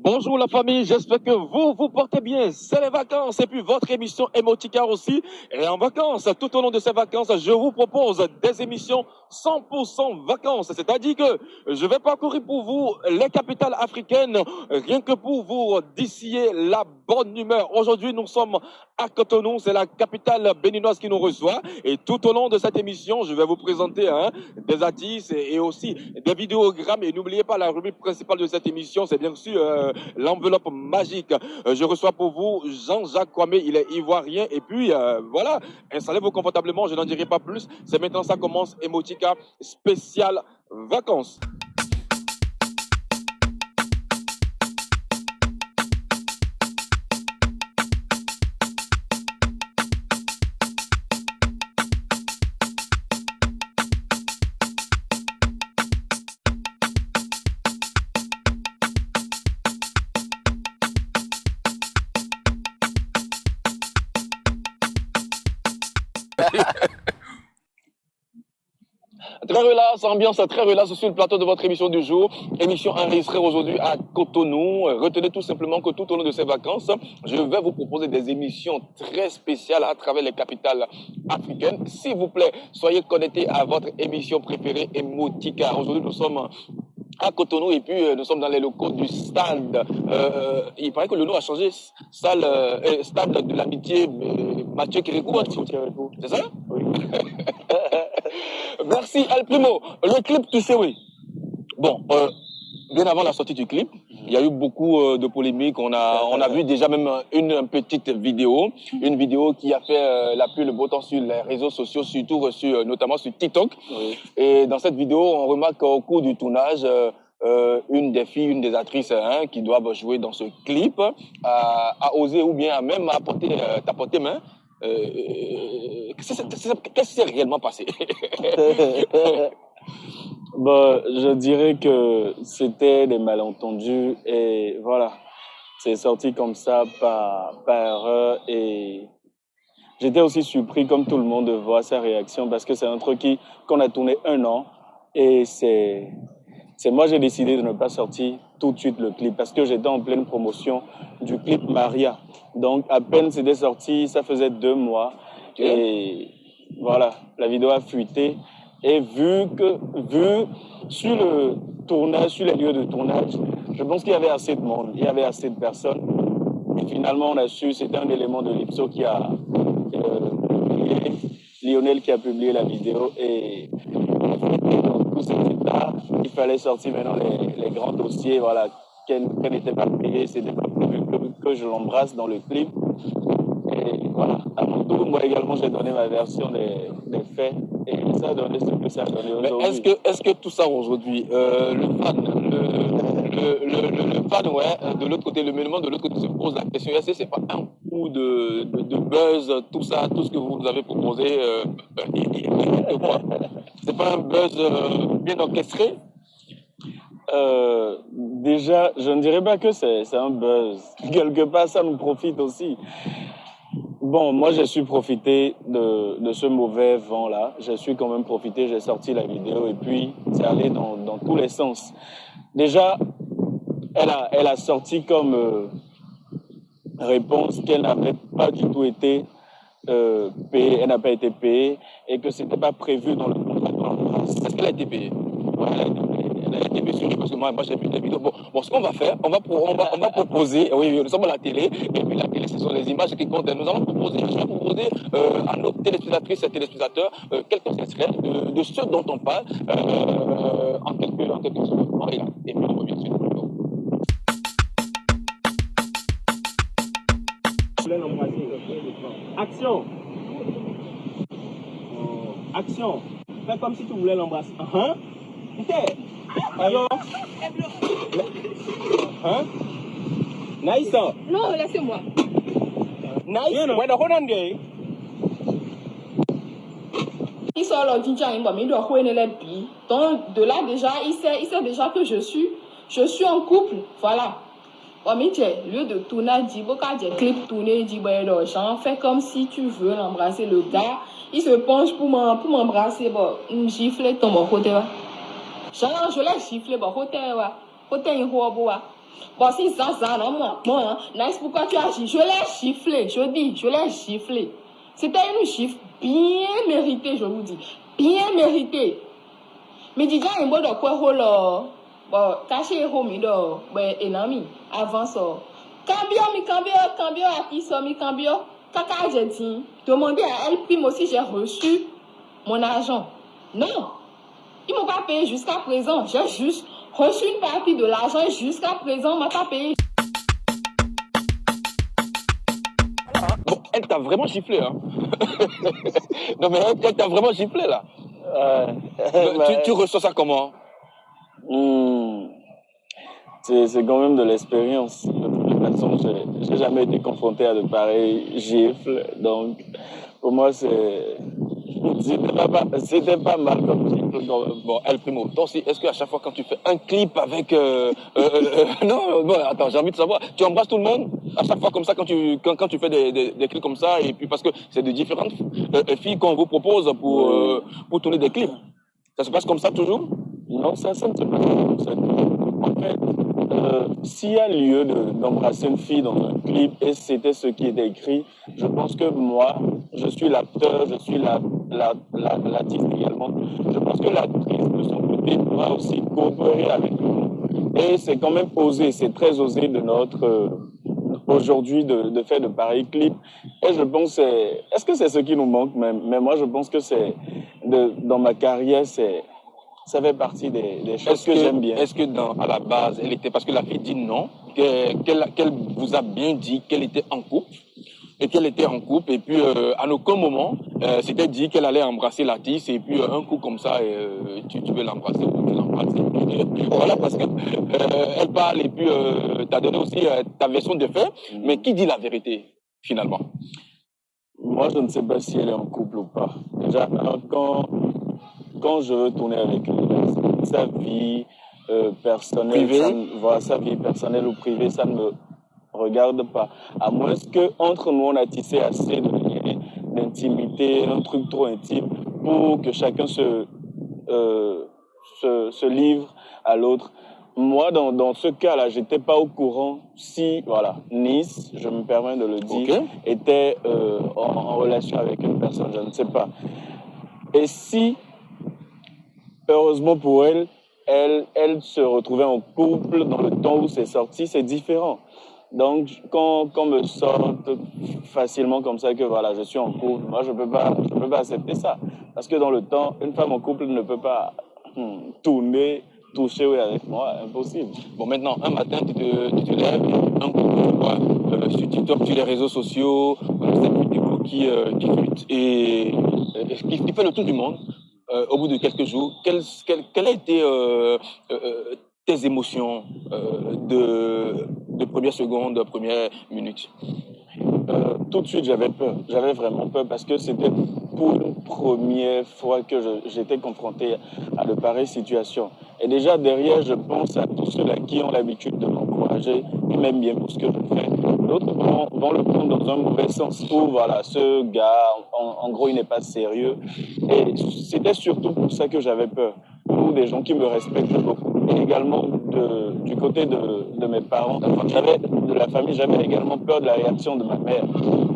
Bonjour la famille, j'espère que vous vous portez bien. C'est les vacances et puis votre émission Emotica aussi est en vacances. Tout au long de ces vacances, je vous propose des émissions 100% vacances. C'est-à-dire que je vais parcourir pour vous les capitales africaines rien que pour vous distiller la bonne humeur. Aujourd'hui, nous sommes à Cotonou, c'est la capitale béninoise qui nous reçoit. Et tout au long de cette émission, je vais vous présenter des artistes et aussi des vidéogrammes. Et n'oubliez pas la rubrique principale de cette émission, c'est bien sûr l'enveloppe magique. Je reçois pour vous Jean-Jacques Kwame, il est ivoirien. Et puis voilà, installez-vous confortablement, je n'en dirai pas plus. C'est maintenant, ça commence, Emotica spécial vacances. Très relax, ambiance très relax sur le plateau de votre émission du jour. Émission enregistrée aujourd'hui à Cotonou. Retenez tout simplement que tout au long de ces vacances, je vais vous proposer des émissions très spéciales à travers les capitales africaines. S'il vous plaît, soyez connectés à votre émission préférée, Emotica. Aujourd'hui, nous sommes à Cotonou et puis nous sommes dans les locaux du stade. Il paraît que le nom a changé. Stade de l'amitié Mathieu Kérékou. C'est ça? Oui. Merci El Primo. Le clip, tu sais, oui. Bon, bien avant la sortie du clip, il y a eu beaucoup de polémiques. On a vu déjà même une petite vidéo, une vidéo qui a fait la pluie le beau temps sur les réseaux sociaux, surtout notamment sur TikTok. Oui. Et dans cette vidéo, on remarque qu'au cours du tournage, une des filles, une des actrices qui doivent jouer dans ce clip a osé ou bien a même t'apporter main. Qu'est-ce qui s'est réellement passé? Bon, je dirais que c'était des malentendus et voilà, c'est sorti comme ça par erreur et j'étais aussi surpris comme tout le monde de voir sa réaction parce que c'est un truc qu'on a tourné 1 an et c'est moi j'ai décidé de ne pas sortir tout de suite le clip parce que j'étais en pleine promotion du clip Maria. Donc à peine c'était sorti, ça faisait 2 mois et voilà, la vidéo a fuité. Et vu sur le tournage, sur les lieux de tournage, je pense qu'il y avait assez de monde, il y avait assez de personnes. Et finalement, on a su, c'était un élément de l'IPSO qui a Lionel qui a publié la vidéo. Et dans tout cet état, il fallait sortir maintenant les grands dossiers, voilà, qu'elle n'était pas payée, c'était pas prévu que je l'embrasse dans le clip. Et voilà, à mon tour, moi également, j'ai donné ma version des faits. Et ça a donné ce que ça a donné aujourd'hui. Est-ce que tout ça aujourd'hui, le fan, ouais, de l'autre côté, le monument de l'autre côté se pose la question, est-ce que c'est pas un coup de buzz, tout ça, tout ce que vous avez proposé, c'est pas un buzz bien orchestré? Déjà, je ne dirais pas que c'est un buzz. Quelque part, ça nous profite aussi. Bon, moi, j'ai su profiter de ce mauvais vent-là. J'ai su quand même profiter, j'ai sorti la vidéo et puis c'est allé dans tous les sens. Déjà, elle a sorti comme réponse qu'elle n'avait pas du tout été payée, elle n'a pas été payée et que c'était pas prévu dans le contrat. Est-ce qu'elle a été payée? Ouais, elle a été payée. Elle a été payée parce que moi j'ai vu des vidéos. Bon, ce qu'on va faire, on va proposer, oui, nous sommes à la télé, et puis la télé, ce sont les images qui comptent. Nous allons proposer, je vais proposer à nos téléspectatrices et téléspectateurs quelques extraits de ce dont on parle en quelques secondes. On regarde, et puis on revient dessus. Action. Action. Fais comme si tu voulais l'embrasser. Alors. Naïsa. Non, laissez-moi. Naïsa. Ouais, hold on there. Il sort le Jinja Imba, mais il doit jouer les billes. Donc, de là, déjà, il sait déjà que je suis en couple. Voilà. Oh, mais lieu de tourner, dit, quand j'ai clip tourné, dit, fais comme si tu veux l'embrasser. Le gars, il se penche pour m'embrasser. Bon, gifle ton côté. Je l'ai giflé, bon, côté, il Bon, si ça, non, moi, hein, Nice, pourquoi tu as giflé? Je l'ai giflé, je dis, je l'ai giflé. C'était une gifle bien méritée, je vous dis. Bien méritée. Mais déjà, il y a de quoi, bon, caché, homi, ennemi, avant ça. Cambio, à qui ça, cambio, caca, j'ai dit, demandez à elle prime aussi, j'ai reçu mon argent. Non, ils m'ont pas payé jusqu'à présent. J'ai juste reçu une partie de l'argent et jusqu'à présent, on m'a pas payé. Bon, elle t'a vraiment giflé, hein. Non, mais elle t'a vraiment giflé, là. Tu reçois ça comment? C'est quand même de l'expérience. De toute façon, j'ai jamais été confronté à de pareilles gifles. Donc, pour moi, c'était pas mal comme gifle. Bon, El Primo, toi aussi, est-ce qu'à chaque fois quand tu fais un clip avec... non, bon, attends, j'ai envie de savoir, tu embrasses tout le monde à chaque fois comme ça quand tu fais des clips comme ça, et puis parce que c'est de différentes filles qu'on vous propose pour tourner des clips. Ça se passe comme ça toujours? Non, ça ne se passe pas comme ça. En fait, s'il y a lieu d'embrasser une fille dans un clip et c'était ce qui était écrit, je pense que moi, je suis l'acteur, je suis l'artiste également. Je pense que l'actrice de son côté pourra aussi coopérer avec nous. Et c'est quand même osé, c'est très osé de notre aujourd'hui de faire de pareils clips. Et je pense est-ce que c'est ce qui nous manque même? Mais moi, je pense que dans ma carrière, ça fait partie des choses que j'aime bien. Est-ce que à la base, elle était, parce que la fille dit non, qu'elle vous a bien dit qu'elle était en couple, et puis à aucun moment, c'était dit qu'elle allait embrasser l'artiste, et puis un coup comme ça, tu veux l'embrasser ou tu l'embrasses. Voilà, parce que elle parle, et puis tu as donné aussi ta version de fait, mais qui dit la vérité, finalement? Moi, je ne sais pas si elle est en couple ou pas. Déjà, quand je veux tourner avec elle, sa vie personnelle, sa vie personnelle ou privée, ça ne me regarde pas. À moins que entre nous, on a tissé assez de liens d'intimité, un truc trop intime, pour que chacun se livre à l'autre. Moi, dans ce cas-là, j'étais pas au courant si, voilà, Nice, je me permets de le dire, était en relation avec une personne, je ne sais pas. Et si, heureusement pour elle, elle se retrouvait en couple dans le temps où c'est sorti, c'est différent. Donc, quand on me sorte facilement comme ça que voilà, je suis en couple, moi, je peux pas accepter ça. Parce que dans le temps, une femme en couple ne peut pas toucher avec moi, impossible. Bon, maintenant, un matin, tu te lèves, un coup, tu vois, sur TikTok, sur les réseaux sociaux, cette vidéo qui fuite et qui fait le tour du monde. Au bout de quelques jours, quelles a été tes émotions de première seconde, de première minute? Tout de suite, j'avais peur. J'avais vraiment peur parce que c'était pour une première fois que j'étais confronté à de pareilles situations. Et déjà, derrière, je pense à tous ceux-là qui ont l'habitude de m'encourager, qui m'aiment bien pour ce que je fais. D'autres vont le prendre dans un mauvais sens où, voilà, ce gars, en gros, il n'est pas sérieux. Et c'était surtout pour ça que j'avais peur. Pour des gens qui me respectent beaucoup. Et également, du côté de mes parents, de la famille, j'avais également peur de la réaction de ma mère.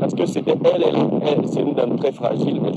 Parce que c'était elle, c'est une dame très fragile. Et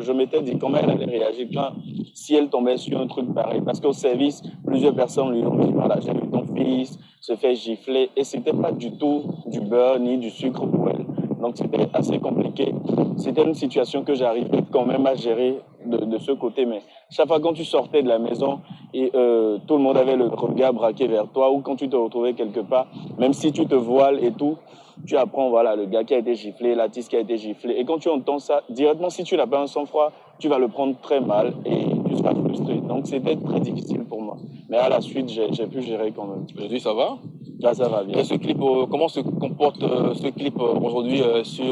je m'étais dit comment elle allait réagir si elle tombait sur un truc pareil. Parce qu'au service, plusieurs personnes lui ont dit, voilà, j'ai vu ton fils se faire gifler. Et c'était pas du tout du beurre ni du sucre pour elle. Donc c'était assez compliqué. C'était une situation que j'arrivais quand même à gérer de ce côté. Mais chaque fois quand tu sortais de la maison et tout le monde avait le regard braqué vers toi, ou quand tu te retrouvais quelque part, même si tu te voiles et tout, tu apprends, voilà, le gars qui a été giflé, l'artiste qui a été giflé. Et quand tu entends ça, directement, si tu n'as pas un sang-froid, tu vas le prendre très mal et tu seras frustré. Donc c'était très difficile pour moi. Mais à la suite, j'ai pu gérer quand même. Aujourd'hui, ça va? Là, ça va bien. Et ce clip, comment se comporte ce clip aujourd'hui sur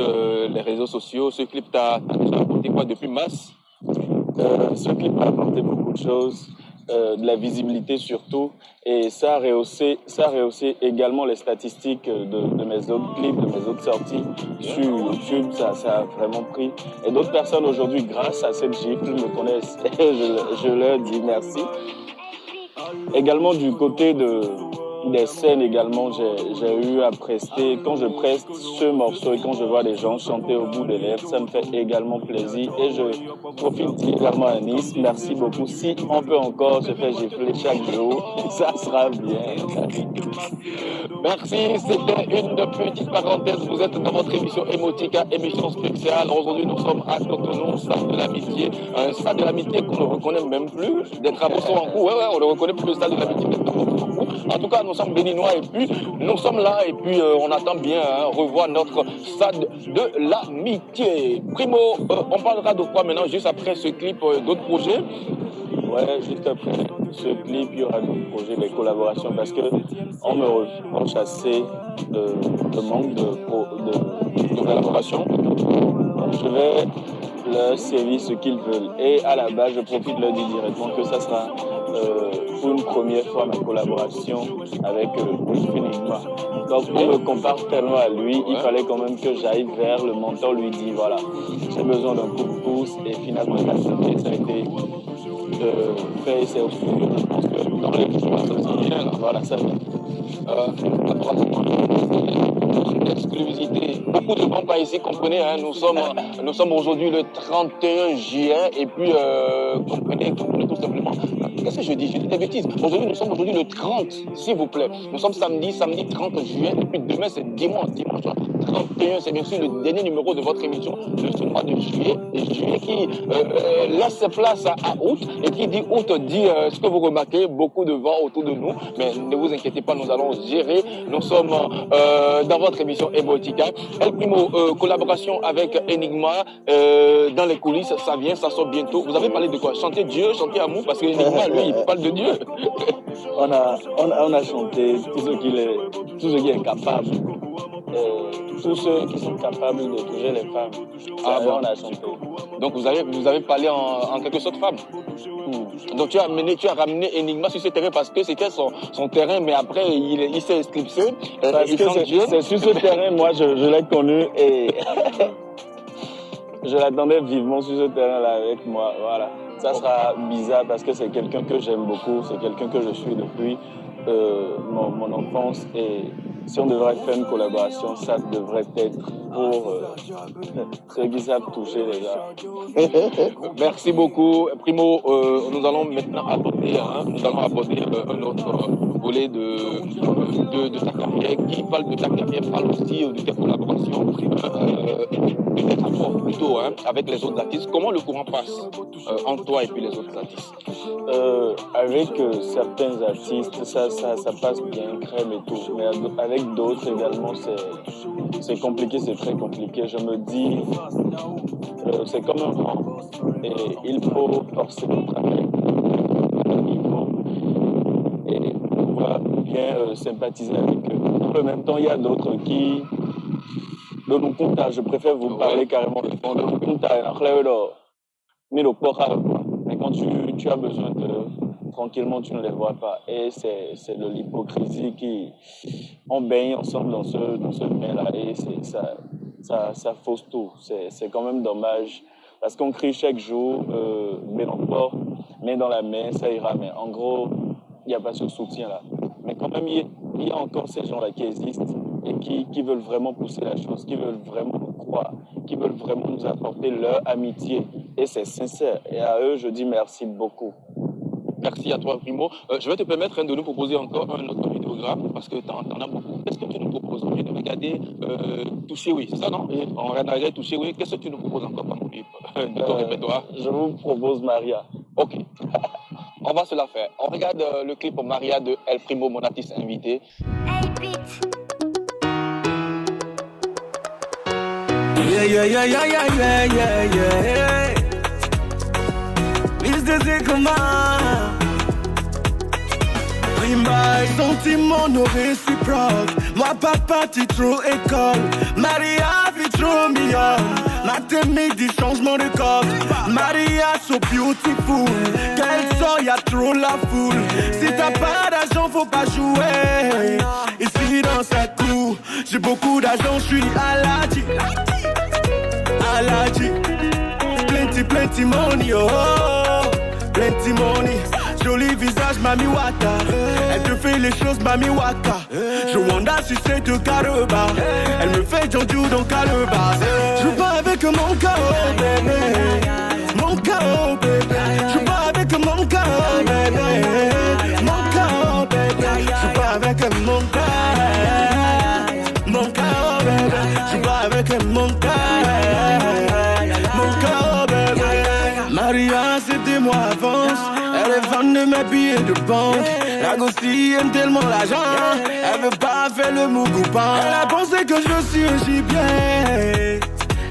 les réseaux sociaux? Ce clip t'a déjà apporté quoi depuis mars? Ce clip m'a apporté beaucoup de choses, de la visibilité surtout, et ça a rehaussé également les statistiques de mes autres clips, de mes autres sorties sur YouTube. Ça a vraiment pris. Et d'autres personnes aujourd'hui, grâce à cette gifle, me connaissent et je leur dis merci. Également du côté des scènes également, j'ai eu à prester. Quand je preste ce morceau et quand je vois les gens chanter au bout des lèvres, ça me fait également plaisir. Et je profite également à Nice. Merci beaucoup. Si on peut encore se faire gifler chaque jour, ça sera bien. Merci, c'était une petite parenthèse. Vous êtes dans votre émission Emotica, émission spéciale. Aujourd'hui, nous sommes à Cotonou, stade de l'amitié. Un stade de l'amitié qu'on ne reconnaît même plus. Des travaux sont en cours. Ouais, on ne reconnaît plus le stade de l'amitié. En tout cas, nous sommes béninois et puis nous sommes là et puis on attend bien revoir notre stade de l'amitié. Primo, on parlera de quoi maintenant, juste après ce clip, d'autres projets? Ouais, juste après ce clip, il y aura d'autres projets, des collaborations, parce que on me reproche assez de manque de collaboration. Donc je vais leur servir ce qu'ils veulent. Et à la base, je profite de leur dire directement que ça sera pour une première fois ma collaboration avec Enigma. Donc on me compare tellement à lui, il fallait quand même que j'aille vers le mentor, lui dire voilà, j'ai besoin d'un coup de pouce, et finalement ça a été fait et c'est au studio. Je pense que dans les voilà, ça vient. Exclusivité. Beaucoup de gens pas ici, comprenez, nous sommes aujourd'hui le 31 juillet et puis comprenez tout simplement. Qu'est-ce que je dis des bêtises. Aujourd'hui, nous sommes le 30, s'il vous plaît. Nous sommes samedi 30 juillet et puis demain c'est dimanche 31, c'est bien sûr le dernier numéro de votre émission de ce mois de juillet qui laisse place à août et qui dit août dit ce que vous remarquez, beaucoup de vent autour de nous, mais ne vous inquiétez pas, nous allons gérer. Nous sommes dans votre émission Emotica. El Primo, collaboration avec Enigma dans les coulisses, ça vient, ça sort bientôt. Vous avez parlé de quoi? Chanter Dieu, chanter amour, parce que Enigma, lui, il parle de Dieu. On a chanté tout ce qui est capable. Tous ceux qui sont capables de toucher les femmes. On a chanté. Donc vous avez parlé en quelque sorte femme. Donc tu as ramené Enigma sur ce terrain parce que c'était son terrain, mais après il s'est éclipsé. Parce que c'est sur ce terrain, moi je l'ai connu et je l'attendais vivement sur ce terrain-là avec moi. Voilà. Ça sera bizarre parce que c'est quelqu'un que j'aime beaucoup, c'est quelqu'un que je suis depuis mon enfance, et si on devrait faire une collaboration, ça devrait être pour ceux qui savent toucher les gars. Merci beaucoup. Primo, nous allons maintenant aborder un autre volet de ta carrière. Qui parle de ta carrière parle aussi de tes collaborations, peut-être encore plutôt avec les autres artistes. Comment le courant passe entre toi et puis les autres artistes? Avec certains artistes, ça passe bien, crème et tout, mais avec d'autres également, c'est compliqué, c'est très compliqué. Je me dis, c'est comme un vent, et il faut forcément travailler et pouvoir bien sympathiser avec eux. En même temps, il y a d'autres qui... je préfère vous parler carrément de fond. Mais quand tu as besoin de... tranquillement, tu ne les vois pas. Et c'est de l'hypocrisie qui... On baigne ensemble dans ce bain-là et ça fausse tout. C'est quand même dommage. Parce qu'on crie chaque jour, mais dans la main, ça ira. Mais en gros, il n'y a pas ce soutien-là. Mais quand même, il y a encore ces gens-là qui existent et qui veulent vraiment pousser la chose, qui veulent vraiment nous croire, qui veulent vraiment nous apporter leur amitié. Et c'est sincère. Et à eux, je dis merci beaucoup. Merci à toi, Primo. Je vais te permettre de nous proposer encore un autre vidéogramme parce que tu en as beaucoup. Qu'est-ce que tu nous proposes? On vient de regarder Toucher Oui, c'est ça, non? On regarde Toucher Oui. Qu'est-ce que tu nous proposes encore comme clip de ton répertoire? Je vous propose Maria. Ok. On va se la faire. On regarde le clip Maria de El Primo, mon artiste invité. Yeah. Lisez comment Rimbaille, sentiment non réciproque. Moi papa t'es trop école. Maria vit trop mignonne. Mathématiques, changement de code. Maria so beautiful. Qu'elle sort, y'a trop la foule. Si t'as pas d'argent, faut pas jouer. Ici dans sa cour, j'ai beaucoup d'argent, j'suis Aladi. Plenty money, oh, plenty money. joli visage, Mami Wata. Elle te fait les choses, Mami Wata. Je wanda sucer te caroba. Elle me fait Jean-Dieu dans Calebas. Je pas avec mon chaos, bébé. Mon chaos, bébé. Je pas avec mon chaos, bébé. Mon chaos, bébé. Je pas avec mon chaos. Mon chaos, bébé. Je pas avec mon chaos. Mon chaos, bébé. Maria, c'était moi avance. Elle est fan de mes billets de banque. La gossie aime tellement l'argent. Elle veut pas faire le mougoupan. Elle a pensé que je suis un gibier.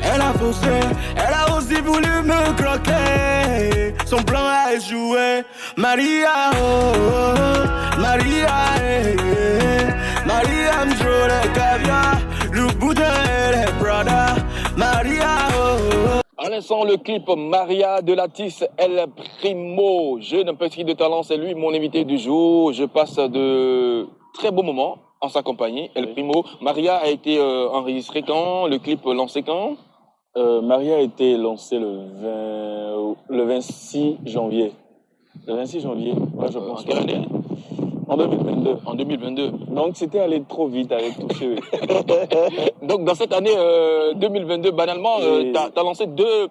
Elle a faussé, elle a aussi voulu me croquer. Son plan a échoué. Maria, oh, oh, Maria, eh, eh. Maria me joue le caviar. Le boudin et les Prada. Maria, oh, oh. À l'instant, le clip Maria de Latis El Primo, jeune petit de talent, c'est lui mon invité du jour. Je passe de très beaux moments en sa compagnie. El Primo, Maria a été enregistré quand? Le clip lancé quand? Maria a été lancée le 26 janvier. Le 26 janvier, ouais, je pense. En quelle année? En 2022. En 2022. Donc c'était allé trop vite avec tout ce... Donc dans cette année 2022, banalement, t'as lancé deux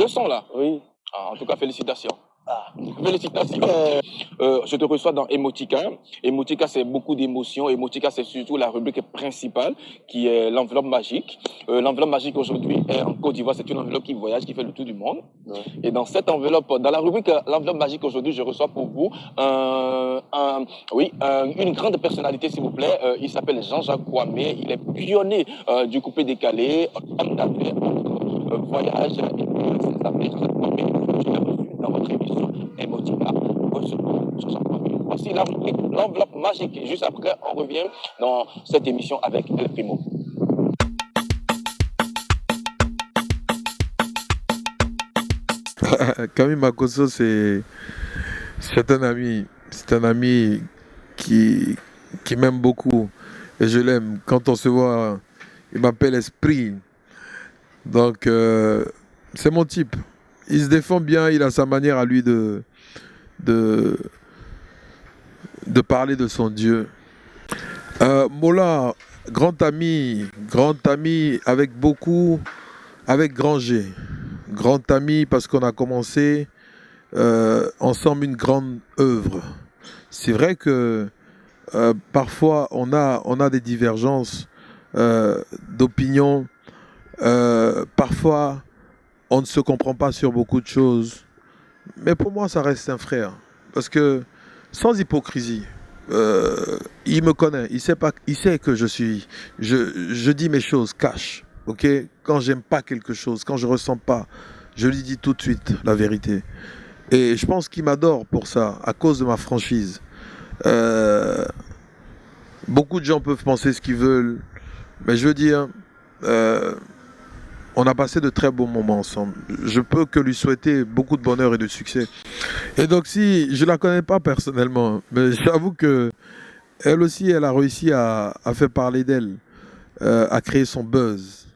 sons là. Oui. Ah, en tout cas, félicitations. Félicitations. Je te reçois dans Emotica. Emotica, c'est beaucoup d'émotions. Emotica, c'est surtout la rubrique principale qui est l'enveloppe magique. L'enveloppe magique aujourd'hui est en Côte d'Ivoire. C'est une enveloppe qui voyage, qui fait le tour du monde. Ouais. Et dans cette enveloppe, dans la rubrique l'enveloppe magique aujourd'hui, je reçois pour vous une grande personnalité, s'il vous plaît. Il s'appelle Jean-Jacques Kwame. Il est pionnier du coupé décalé, homme d'affaires, voyage et ses affaires. Je l'ai reçu dans votre émission Emotica. Voici la rubrique l'enveloppe magique. Juste après, on revient dans cette émission avec El Primo. Camille Makosso, c'est un ami. C'est un ami qui m'aime beaucoup. Et je l'aime. Quand on se voit, il m'appelle Esprit. Donc, c'est mon type. Il se défend bien, il a sa manière à lui de parler de son Dieu. Mola, grand ami avec grand G. Grand ami parce qu'on a commencé ensemble une grande œuvre. C'est vrai que parfois on a des divergences d'opinion. Parfois on ne se comprend pas sur beaucoup de choses. Mais pour moi, ça reste un frère. Parce que, sans hypocrisie, il me connaît. Il sait que je dis mes choses cash. Ok? Quand j'aime pas quelque chose, quand je ressens pas, je lui dis tout de suite la vérité. Et je pense qu'il m'adore pour ça, à cause de ma franchise. Beaucoup de gens peuvent penser ce qu'ils veulent. Mais je veux dire... on a passé de très bons moments ensemble. Je peux que lui souhaiter beaucoup de bonheur et de succès. Et donc si je la connais pas personnellement, mais j'avoue que elle aussi, elle a réussi à faire parler d'elle, à créer son buzz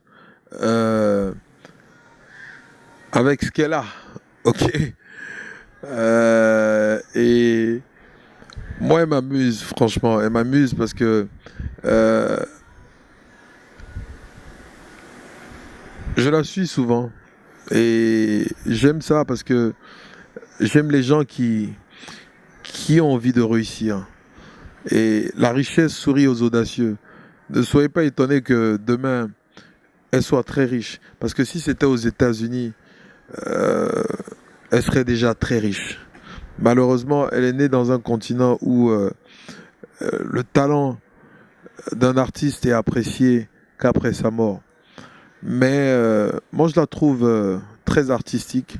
avec ce qu'elle a. Ok. Et moi, elle m'amuse, franchement. Elle m'amuse parce que je la suis souvent et j'aime ça parce que j'aime les gens qui ont envie de réussir. Et la richesse sourit aux audacieux. Ne soyez pas étonnés que demain, elle soit très riche. Parce que si c'était aux États-Unis, elle serait déjà très riche. Malheureusement, elle est née dans un continent où le talent d'un artiste est apprécié qu'après sa mort. Mais moi, je la trouve très artistique.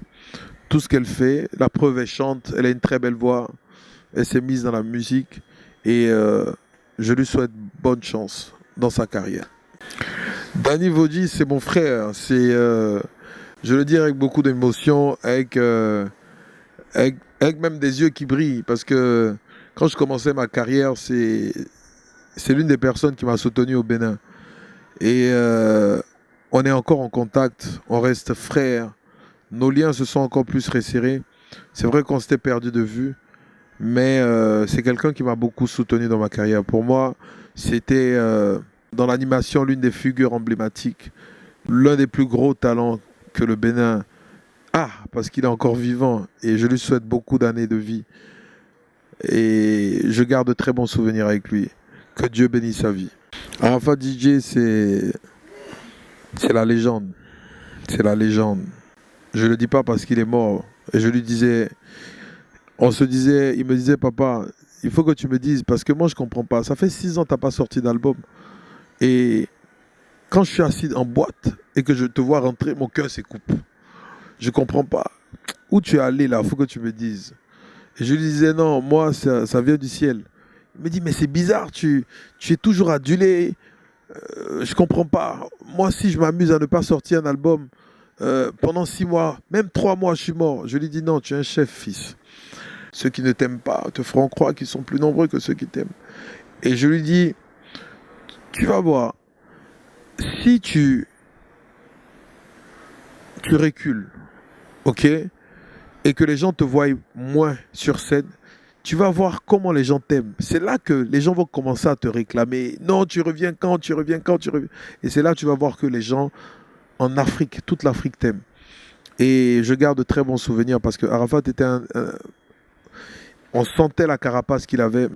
Tout ce qu'elle fait, la preuve, elle chante, elle a une très belle voix, elle s'est mise dans la musique et je lui souhaite bonne chance dans sa carrière. Danny Vodji, c'est mon frère. Je le dis avec beaucoup d'émotion, avec même des yeux qui brillent, parce que quand je commençais ma carrière, c'est l'une des personnes qui m'a soutenu au Bénin. Et on est encore en contact, on reste frères. Nos liens se sont encore plus resserrés. C'est vrai qu'on s'était perdu de vue, mais c'est quelqu'un qui m'a beaucoup soutenu dans ma carrière. Pour moi, c'était dans l'animation l'une des figures emblématiques, l'un des plus gros talents que le Bénin a, parce qu'il est encore vivant et je lui souhaite beaucoup d'années de vie. Et je garde de très bons souvenirs avec lui. Que Dieu bénisse sa vie. Arafat DJ, c'est la légende. C'est la légende. Je ne le dis pas parce qu'il est mort. Et je lui disais, il me disait, papa, il faut que tu me dises, parce que moi je ne comprends pas. Ça fait 6 ans que tu n'as pas sorti d'album. Et quand je suis assis en boîte et que je te vois rentrer, mon cœur s'écoupe. Je ne comprends pas. Où tu es allé là, il faut que tu me dises. Et je lui disais, non, moi, ça vient du ciel. Il me dit, mais c'est bizarre, tu es toujours adulé. Je comprends pas. Moi, si je m'amuse à ne pas sortir un album pendant 6 mois, même 3 mois, je suis mort. Je lui dis, non, tu es un chef, fils. Ceux qui ne t'aiment pas te feront croire qu'ils sont plus nombreux que ceux qui t'aiment. Et je lui dis, tu vas voir, si tu recules, ok, et que les gens te voient moins sur scène, tu vas voir comment les gens t'aiment. C'est là que les gens vont commencer à te réclamer. Non, tu reviens quand, tu reviens quand, tu reviens. Et c'est là que tu vas voir que les gens en Afrique, toute l'Afrique t'aime. Et je garde de très bons souvenirs parce que Arafat était on sentait la carapace qu'il avait.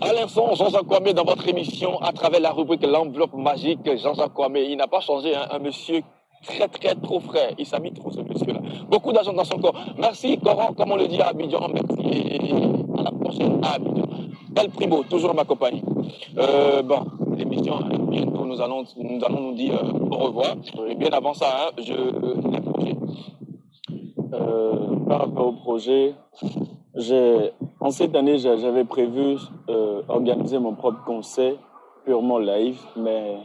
À l'instant, Jean-Jacques Kwame dans votre émission à travers la rubrique L'enveloppe magique. Jean-Jacques Kwame, il n'a pas changé, hein, un monsieur très trop frais. Il s'amuse trop, ce monsieur-là. Beaucoup d'argent dans son corps. Merci, Coran, comme on le dit à Abidjan. Merci. Et à la prochaine à Abidjan. El Primo, toujours ma compagnie. Bon, l'émission, bientôt, nous allons nous dire au revoir. Et bien avant ça, hein, les projets. Par rapport au projet, en cette année, j'avais prévu organiser mon propre concert purement live, mais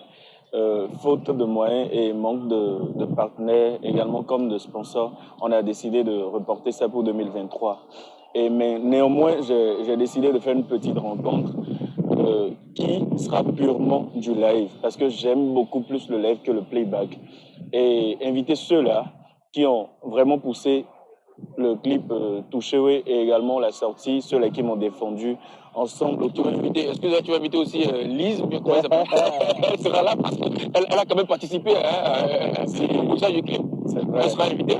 faute de moyens et manque de partenaires, également comme de sponsors, on a décidé de reporter ça pour 2023. Mais néanmoins, j'ai décidé de faire une petite rencontre qui sera purement du live, parce que j'aime beaucoup plus le live que le playback. Et inviter ceux-là qui ont vraiment poussé le clip Touché et également la sortie, ceux-là qui m'ont défendu ensemble. Tu vas inviter aussi Lise, elle sera là parce qu'elle a quand même participé au sein du clip. Elle sera invitée.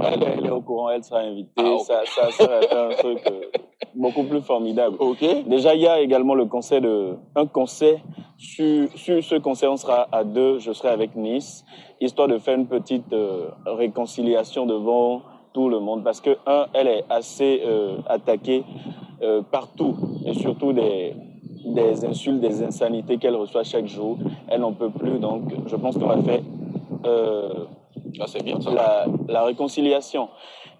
Elle est au courant, elle sera invitée. Okay. Ça sera un truc beaucoup plus formidable. Okay. Déjà, il y a également un concert. Sur ce concert, on sera à 2. Je serai avec Nice, histoire de faire une petite réconciliation devant tout le monde. Parce que, elle est assez attaquée partout. Et surtout des insultes, des insanités qu'elle reçoit chaque jour. Elle n'en peut plus. Donc, je pense qu'on va faire c'est bien, ça. La réconciliation.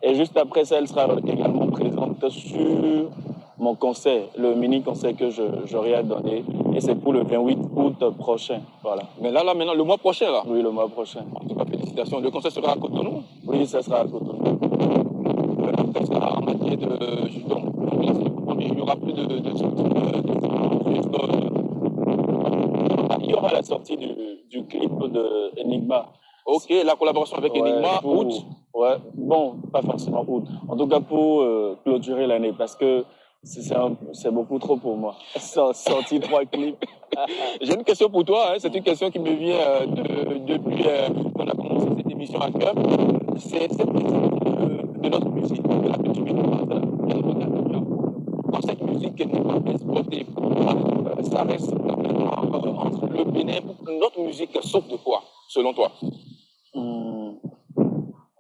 Et juste après ça, elle sera également présente sur mon concert, le mini-concert que j'aurai à donner. Et c'est pour le 28 août prochain. Voilà. Mais là, maintenant, le mois prochain, là? Oui, le mois prochain. En tout cas, félicitations. Le concert sera à Cotonou? Oui, ça sera à Cotonou. Ça sera en matière de... Il n'y aura plus de il y aura la sortie du clip de Enigma. Ok, la collaboration avec Enigma, août. Ouais, bon, pas forcément août. En tout cas, pour clôturer l'année, parce que c'est beaucoup trop pour moi. Sorti 3 clips. J'ai une question pour toi, hein. C'est une question qui me vient depuis qu'on a commencé cette émission à cœur. C'est cette question de notre musique, de la petite musique. Dans cette musique n'est pas exportée, ça reste entre le Bénin, notre musique sauf de quoi, selon toi?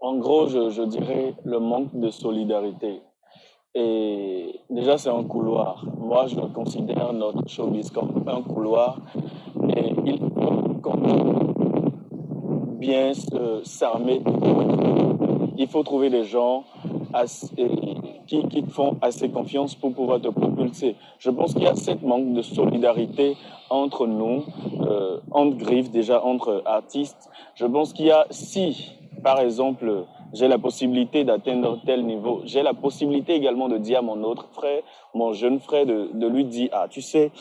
En gros, je dirais le manque de solidarité. Et déjà, c'est un couloir. Moi, je considère notre showbiz comme un couloir. Et il faut bien s'armer. Il faut trouver des gens qui te font assez confiance pour pouvoir te propulser. Je pense qu'il y a cette manque de solidarité entre nous, entre griffes, déjà entre artistes. Je pense qu'il y a, si, par exemple, j'ai la possibilité d'atteindre tel niveau, j'ai la possibilité également de dire à mon autre frère, mon jeune frère, de lui dire, ah, tu sais,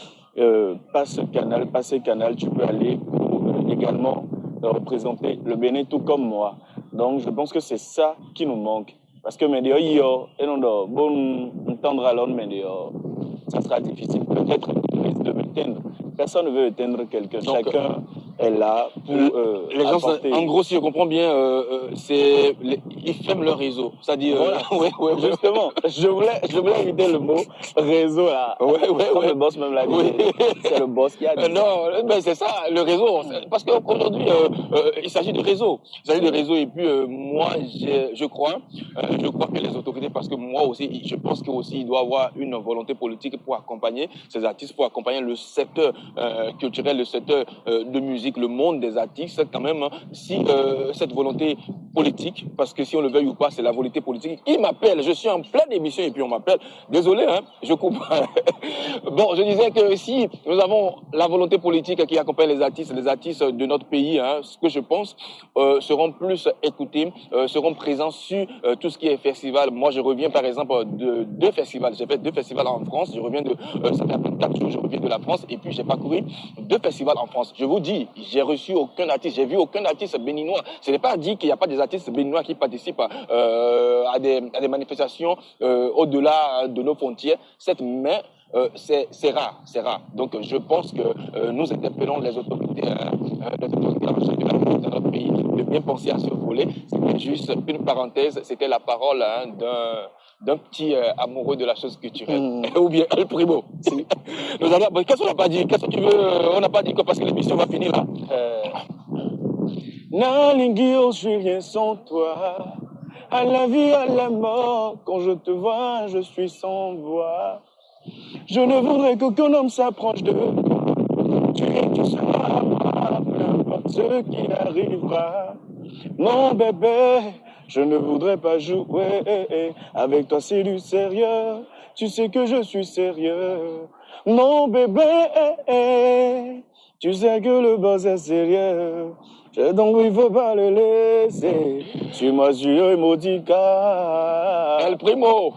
passe ce canal, tu peux aller pour également représenter le Bénin tout comme moi. Donc, je pense que c'est ça qui nous manque. Parce que mais yo, et non, bon, entendre à l'autre, mais ça sera difficile. Peut-être de m'éteindre. Personne ne veut éteindre quelqu'un. Donc, chacun est là pour les gens, apporter. en gros, si je comprends bien, ils ferment leur réseau. C'est-à-dire, Voilà. Justement, je voulais éviter le mot réseau là. Comme le boss même l'a dit. C'est le boss qui a dit. Non, mais c'est ça, le réseau. Parce qu'aujourd'hui, il s'agit de réseau. Il s'agit de réseau. Et puis, moi, je crois que les autorités, parce que moi aussi, je pense qu'il doit y avoir une volonté politique pour accompagner ces artistes, pour accompagner le secteur culturel, le secteur de musique, le monde des artistes, quand même, si cette volonté politique, parce que si on le veuille ou pas, c'est la volonté politique, qui m'appelle, je suis en pleine émission et puis on m'appelle, désolé, hein, je coupe. Bon, je disais que si nous avons la volonté politique qui accompagne les artistes de notre pays, hein, ce que je pense, seront plus écoutés, seront présents sur tout ce qui est festival. Moi, je reviens par exemple de 2 festivals. J'ai fait 2 festivals en France, je reviens ça fait à peine 4 jours, je reviens de la France et puis j'ai parcouru 2 festivals en France. Je vous dis, j'ai reçu aucun artiste, j'ai vu aucun artiste béninois. Ce n'est pas dit qu'il n'y a pas des artistes béninois qui participent à des manifestations au-delà de nos frontières. Mais c'est rare, c'est rare. Donc je pense que nous interpellons les autorités en charge de la politique dans notre pays de bien penser à ce volet. C'était juste une parenthèse, c'était la parole d'un petit amoureux de la chose culturelle. Ou bien El Primo. Nous allons, qu'est-ce qu'on n'a pas dit? Qu'est-ce que tu veux? On n'a pas dit quoi parce que l'émission va finir là. Nalingio, je suis rien sans toi. À la vie, à la mort, quand je te vois, je suis sans voix. Je ne voudrais qu'aucun homme s'approche de toi. Tu seras à moi, peu importe ce qui arrivera. Mon bébé, je ne voudrais pas jouer. Avec toi, c'est du sérieux. Tu sais que je suis sérieux. Mon bébé, tu sais que le boss est sérieux. Donc il faut pas le laisser. Suis-moi sur Emotica. El Primo.